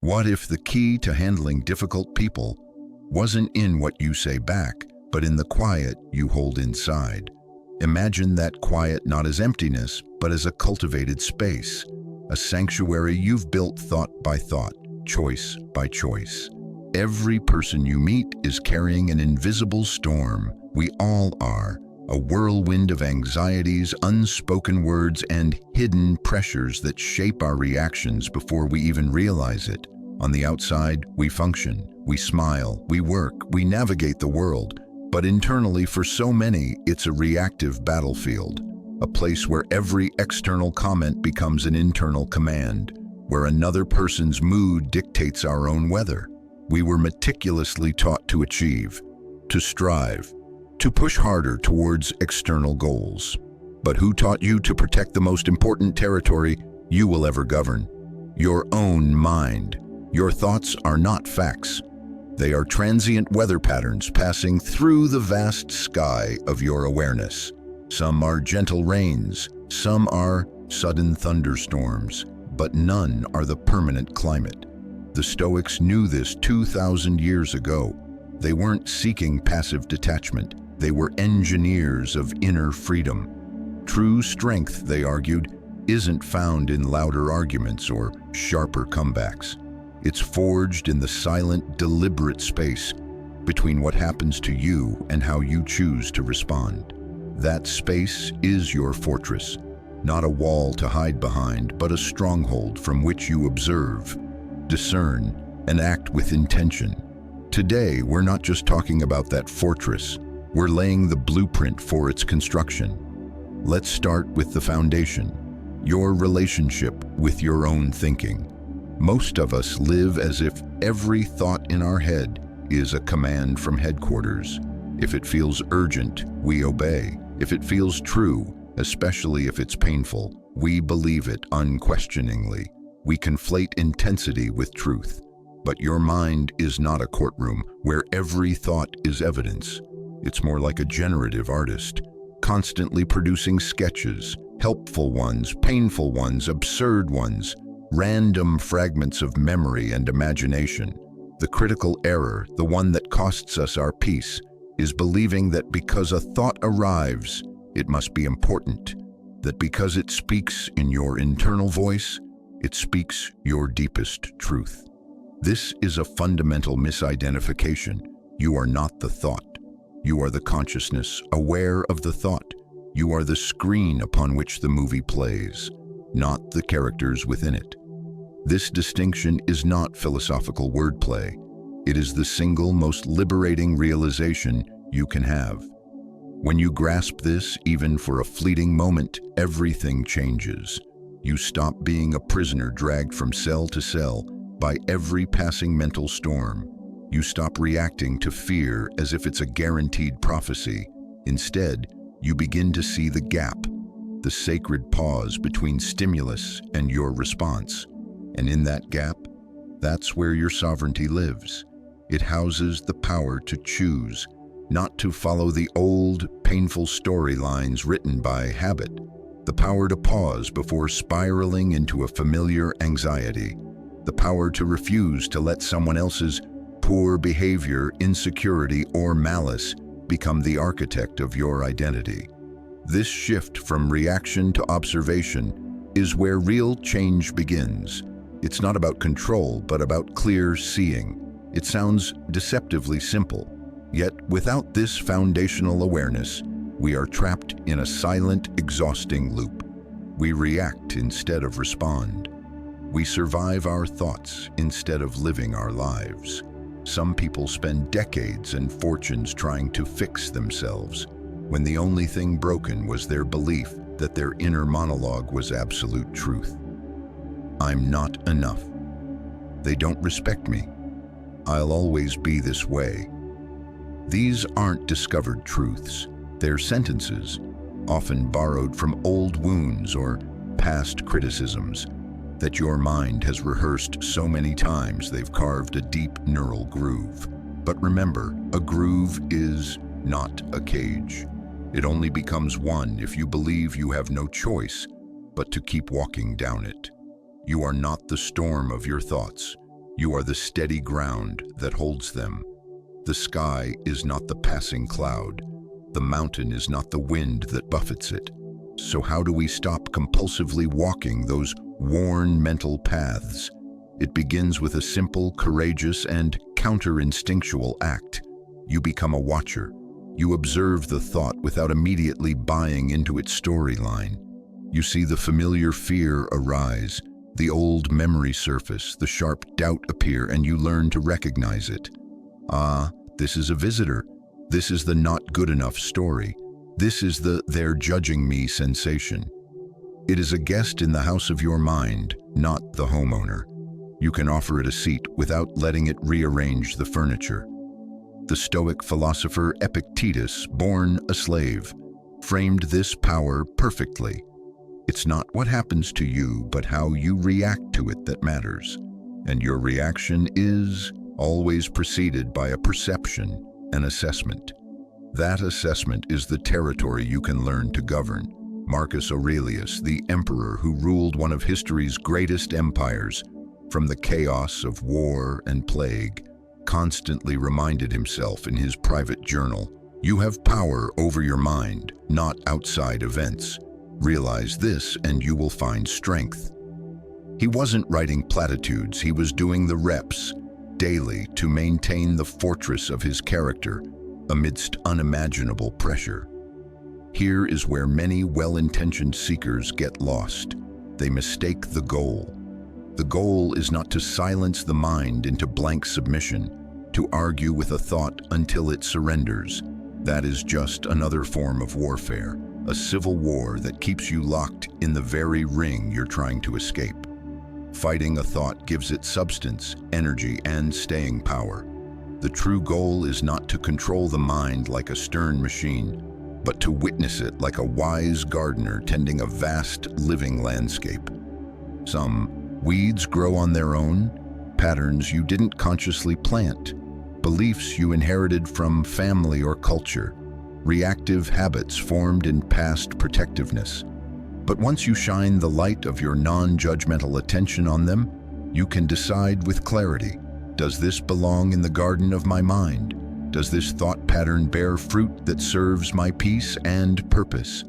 What if the key to handling difficult people wasn't in what you say back, but in the quiet you hold inside? Imagine that quiet not as emptiness, but as a cultivated space, a sanctuary you've built thought by thought, choice by choice. Every person you meet is carrying an invisible storm. We all are. A whirlwind of anxieties, unspoken words, and hidden pressures that shape our reactions before we even realize it. On the outside, we function, we smile, we work, we navigate the world. But internally, for so many, it's a reactive battlefield, a place where every external comment becomes an internal command, where another person's mood dictates our own weather. We were meticulously taught to achieve, to strive, to push harder towards external goals. But who taught you to protect the most important territory you will ever govern? Your own mind. Your thoughts are not facts. They are transient weather patterns passing through the vast sky of your awareness. Some are gentle rains, some are sudden thunderstorms, but none are the permanent climate. The Stoics knew this 2,000 years ago. They weren't seeking passive detachment. They were engineers of inner freedom. True strength, they argued, isn't found in louder arguments or sharper comebacks. It's forged in the silent, deliberate space between what happens to you and how you choose to respond. That space is your fortress, not a wall to hide behind, but a stronghold from which you observe, discern, and act with intention. Today, we're not just talking about that fortress. We're laying the blueprint for its construction. Let's start with the foundation, your relationship with your own thinking. Most of us live as if every thought in our head is a command from headquarters. If it feels urgent, we obey. If it feels true, especially if it's painful, we believe it unquestioningly. We conflate intensity with truth. But your mind is not a courtroom where every thought is evidence. It's more like a generative artist, constantly producing sketches, helpful ones, painful ones, absurd ones, random fragments of memory and imagination. The critical error, the one that costs us our peace, is believing that because a thought arrives, it must be important, that because it speaks in your internal voice, it speaks your deepest truth. This is a fundamental misidentification. You are not the thought. You are the consciousness aware of the thought. You are the screen upon which the movie plays, not the characters within it. This distinction is not philosophical wordplay. It is the single most liberating realization you can have. When you grasp this, even for a fleeting moment, everything changes. You stop being a prisoner dragged from cell to cell by every passing mental storm. You stop reacting to fear as if it's a guaranteed prophecy. Instead, you begin to see the gap, the sacred pause between stimulus and your response. And in that gap, that's where your sovereignty lives. It houses the power to choose, not to follow the old, painful storylines written by habit. The power to pause before spiraling into a familiar anxiety. The power to refuse to let someone else's poor behavior, insecurity, or malice become the architect of your identity. This shift from reaction to observation is where real change begins. It's not about control, but about clear seeing. It sounds deceptively simple, yet without this foundational awareness, we are trapped in a silent, exhausting loop. We react instead of respond. We survive our thoughts instead of living our lives. Some people spend decades and fortunes trying to fix themselves, when the only thing broken was their belief that their inner monologue was absolute truth. I'm not enough. They don't respect me. I'll always be this way. These aren't discovered truths. They're sentences, often borrowed from old wounds or past criticisms that your mind has rehearsed so many times they've carved a deep neural groove. But remember, a groove is not a cage. It only becomes one if you believe you have no choice but to keep walking down it. You are not the storm of your thoughts. You are the steady ground that holds them. The sky is not the passing cloud. The mountain is not the wind that buffets it. So how do we stop compulsively walking those worn mental paths? It begins with a simple, courageous, and counter-instinctual act. You become a watcher. You observe the thought without immediately buying into its storyline. You see the familiar fear arise, the old memory surface, the sharp doubt appear, and you learn to recognize it. Ah, this is a visitor. This is the not good enough story. This is the they're judging me sensation. It is a guest in the house of your mind, not the homeowner. You can offer it a seat without letting it rearrange the furniture. The Stoic philosopher Epictetus, born a slave, framed this power perfectly. It's not what happens to you, but how you react to it that matters. And your reaction is always preceded by a perception, an assessment. That assessment is the territory you can learn to govern. Marcus Aurelius, the emperor who ruled one of history's greatest empires, from the chaos of war and plague, constantly reminded himself in his private journal, "You have power over your mind, not outside events. Realize this and you will find strength." He wasn't writing platitudes, he was doing the reps daily to maintain the fortress of his character amidst unimaginable pressure. Here is where many well-intentioned seekers get lost. They mistake the goal. The goal is not to silence the mind into blank submission, to argue with a thought until it surrenders. That is just another form of warfare, a civil war that keeps you locked in the very ring you're trying to escape. Fighting a thought gives it substance, energy, and staying power. The true goal is not to control the mind like a stern machine, but to witness it like a wise gardener tending a vast living landscape. Some weeds grow on their own, patterns you didn't consciously plant, beliefs you inherited from family or culture, reactive habits formed in past protectiveness. But once you shine the light of your non-judgmental attention on them, you can decide with clarity, does this belong in the garden of my mind? Does this thought pattern bear fruit that serves my peace and purpose?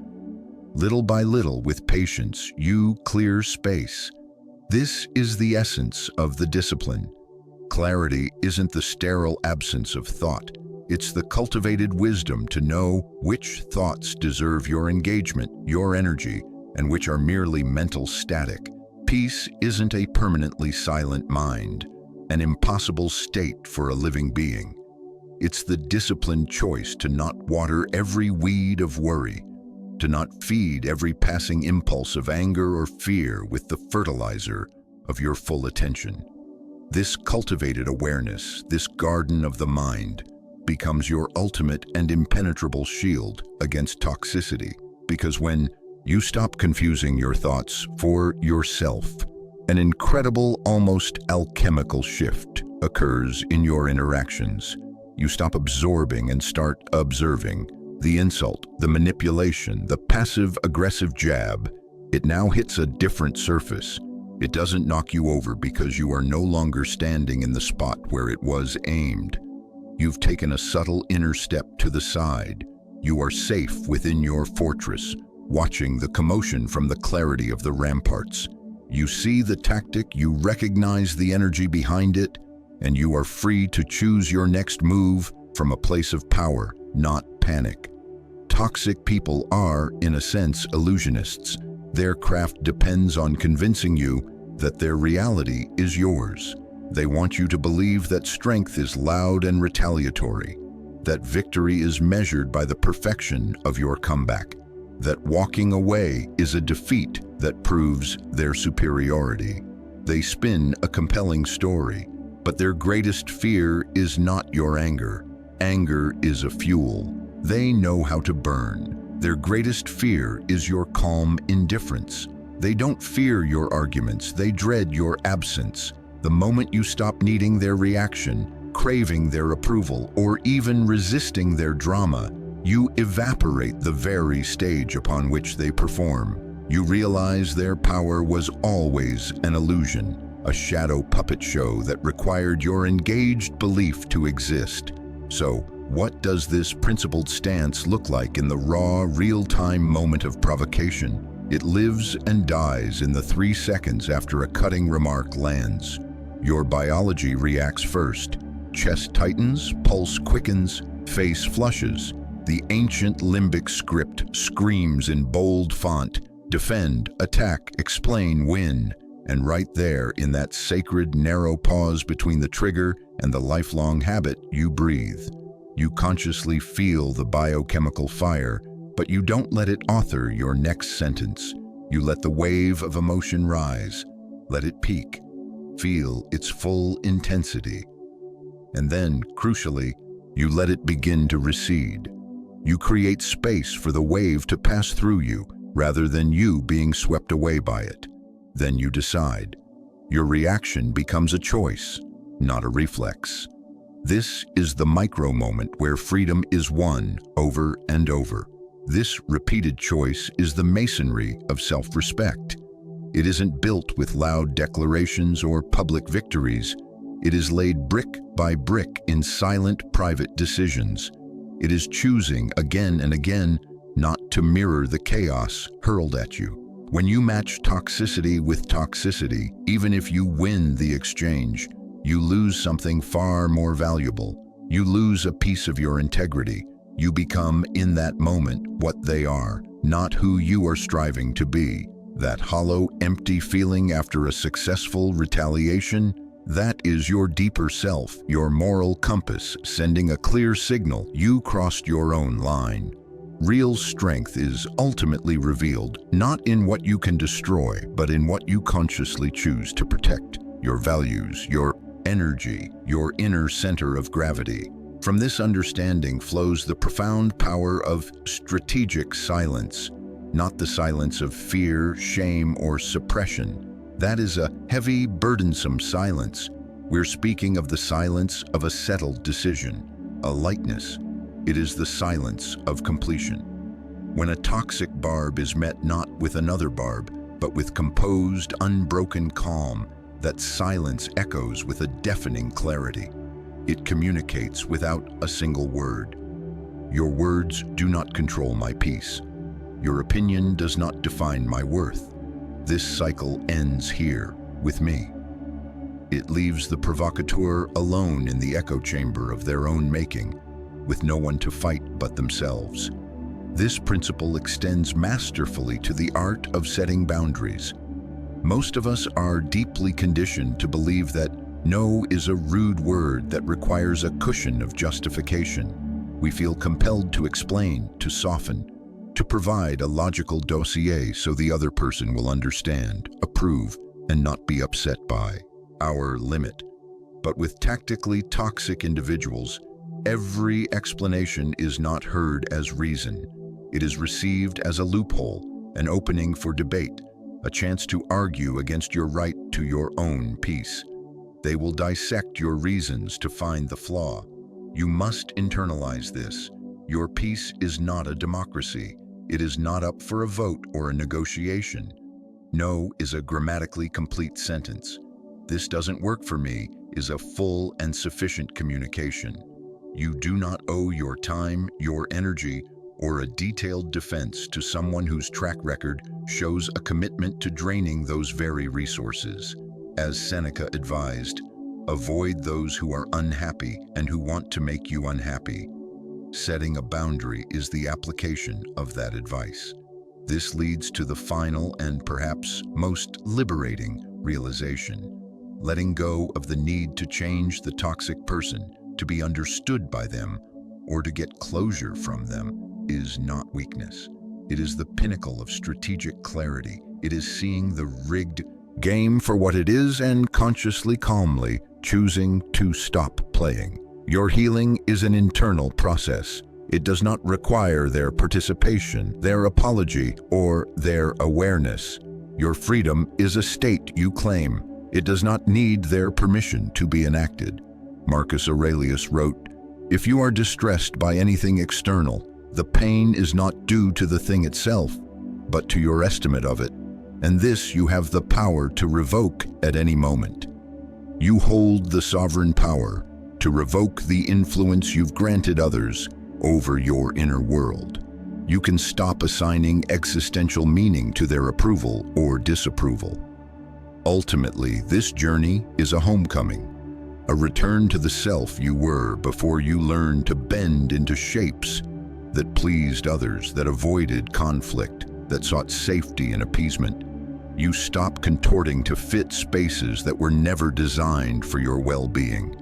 Little by little, with patience, you clear space. This is the essence of the discipline. Clarity isn't the sterile absence of thought. It's the cultivated wisdom to know which thoughts deserve your engagement, your energy, and which are merely mental static. Peace isn't a permanently silent mind, an impossible state for a living being. It's the disciplined choice to not water every weed of worry, to not feed every passing impulse of anger or fear with the fertilizer of your full attention. This cultivated awareness, this garden of the mind, becomes your ultimate and impenetrable shield against toxicity, because when you stop confusing your thoughts for yourself, an incredible, almost alchemical shift occurs in your interactions. You stop absorbing and start observing. The insult, the manipulation, the passive-aggressive jab, it now hits a different surface. It doesn't knock you over because you are no longer standing in the spot where it was aimed. You've taken a subtle inner step to the side. You are safe within your fortress, watching the commotion from the clarity of the ramparts. You see the tactic, you recognize the energy behind it, and you are free to choose your next move from a place of power, not panic. Toxic people are, in a sense, illusionists. Their craft depends on convincing you that their reality is yours. They want you to believe that strength is loud and retaliatory, that victory is measured by the perfection of your comeback, that walking away is a defeat that proves their superiority. They spin a compelling story, but their greatest fear is not your anger. Anger is a fuel. They know how to burn. Their greatest fear is your calm indifference. They don't fear your arguments, they dread your absence. The moment you stop needing their reaction, craving their approval, or even resisting their drama, you evaporate the very stage upon which they perform. You realize their power was always an illusion. a shadow puppet show that required your engaged belief to exist. So, what does this principled stance look like in the raw, real-time moment of provocation? It lives and dies in the 3 seconds after a cutting remark lands. Your biology reacts first. Chest tightens, pulse quickens, face flushes. The ancient limbic script screams in bold font, defend, attack, explain, win. And right there, in that sacred, narrow pause between the trigger and the lifelong habit, you breathe. You consciously feel the biochemical fire, but you don't let it author your next sentence. You let the wave of emotion rise. Let it peak. Feel its full intensity. And then, crucially, you let it begin to recede. You create space for the wave to pass through you, rather than you being swept away by it. Then you decide. Your reaction becomes a choice, not a reflex. This is the micro moment where freedom is won over and over. This repeated choice is the masonry of self-respect. It isn't built with loud declarations or public victories. It is laid brick by brick in silent, private decisions. It is choosing again and again not to mirror the chaos hurled at you. When you match toxicity with toxicity, even if you win the exchange, you lose something far more valuable. You lose a piece of your integrity. You become, in that moment, what they are, not who you are striving to be. That hollow, empty feeling after a successful retaliation, that is your deeper self, your moral compass, sending a clear signal you crossed your own line. Real strength is ultimately revealed, not in what you can destroy, but in what you consciously choose to protect. Your values, your energy, your inner center of gravity. From this understanding flows the profound power of strategic silence, not the silence of fear, shame, or suppression. That is a heavy, burdensome silence. We're speaking of the silence of a settled decision, a lightness. It is the silence of completion. When a toxic barb is met not with another barb, but with composed, unbroken calm, that silence echoes with a deafening clarity. It communicates without a single word. Your words do not control my peace. Your opinion does not define my worth. This cycle ends here, with me. It leaves the provocateur alone in the echo chamber of their own making, with no one to fight but themselves. This principle extends masterfully to the art of setting boundaries. Most of us are deeply conditioned to believe that no is a rude word that requires a cushion of justification. We feel compelled to explain, to soften, to provide a logical dossier so the other person will understand, approve, and not be upset by our limit. But with tactically toxic individuals, every explanation is not heard as reason. It is received as a loophole, an opening for debate, a chance to argue against your right to your own peace. They will dissect your reasons to find the flaw. You must internalize this. Your peace is not a democracy. It is not up for a vote or a negotiation. No is a grammatically complete sentence. This doesn't work for me is a full and sufficient communication. You do not owe your time, your energy, or a detailed defense to someone whose track record shows a commitment to draining those very resources. As Seneca advised, avoid those who are unhappy and who want to make you unhappy. Setting a boundary is the application of that advice. This leads to the final and perhaps most liberating realization. Letting go of the need to change the toxic person, to be understood by them, or to get closure from them is not weakness. It is the pinnacle of strategic clarity. It is seeing the rigged game for what it is and consciously, calmly choosing to stop playing. Your healing is an internal process. It does not require their participation, their apology, or their awareness. Your freedom is a state you claim. It does not need their permission to be enacted. Marcus Aurelius wrote, "If you are distressed by anything external, the pain is not due to the thing itself, but to your estimate of it. and this you have the power to revoke at any moment. You hold the sovereign power to revoke the influence you've granted others over your inner world. You can stop assigning existential meaning to their approval or disapproval. Ultimately, this journey is a homecoming, a return to the self you were before you learned to bend into shapes that pleased others, that avoided conflict, that sought safety and appeasement. You stop contorting to fit spaces that were never designed for your well-being.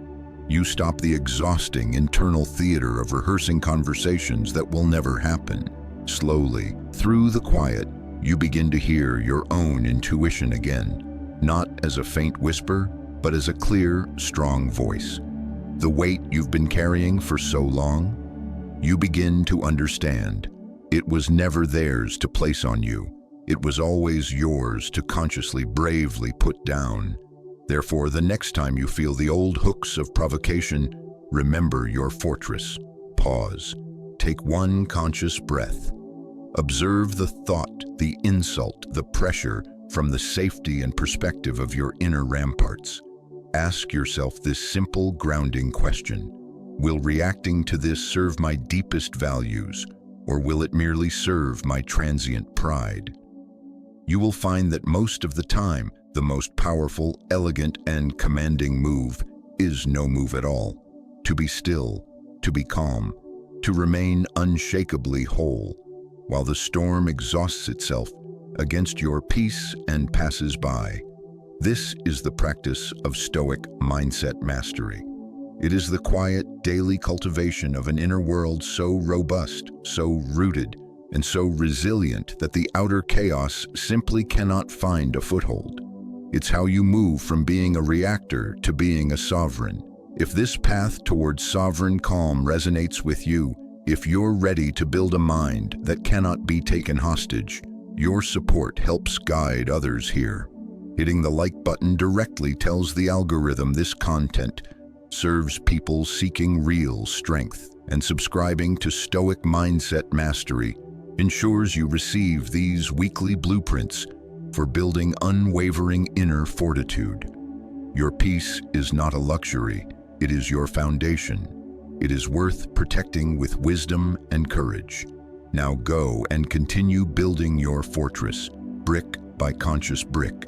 You stop the exhausting internal theater of rehearsing conversations that will never happen. Slowly, through the quiet, you begin to hear your own intuition again, not as a faint whisper, but as a clear, strong voice. The weight you've been carrying for so long, you begin to understand. It was never theirs to place on you. It was always yours to consciously, bravely put down. Therefore, the next time you feel the old hooks of provocation, remember your fortress. Pause. Take one conscious breath. Observe the thought, the insult, the pressure from the safety and perspective of your inner ramparts. Ask yourself this simple, grounding question. Will reacting to this serve my deepest values, or will it merely serve my transient pride? You will find that most of the time, the most powerful, elegant, and commanding move is no move at all. To be still, to be calm, to remain unshakably whole, while the storm exhausts itself against your peace and passes by. This is the practice of Stoic mindset mastery. It is the quiet, daily cultivation of an inner world so robust, so rooted, and so resilient that the outer chaos simply cannot find a foothold. It's how you move from being a reactor to being a sovereign. If this path towards sovereign calm resonates with you, if you're ready to build a mind that cannot be taken hostage, your support helps guide others here. Hitting the like button directly tells the algorithm this content serves people seeking real strength, and subscribing to Stoic Mindset Mastery ensures you receive these weekly blueprints for building unwavering inner fortitude. Your peace is not a luxury, it is your foundation. It is worth protecting with wisdom and courage. Now go and continue building your fortress, brick by conscious brick.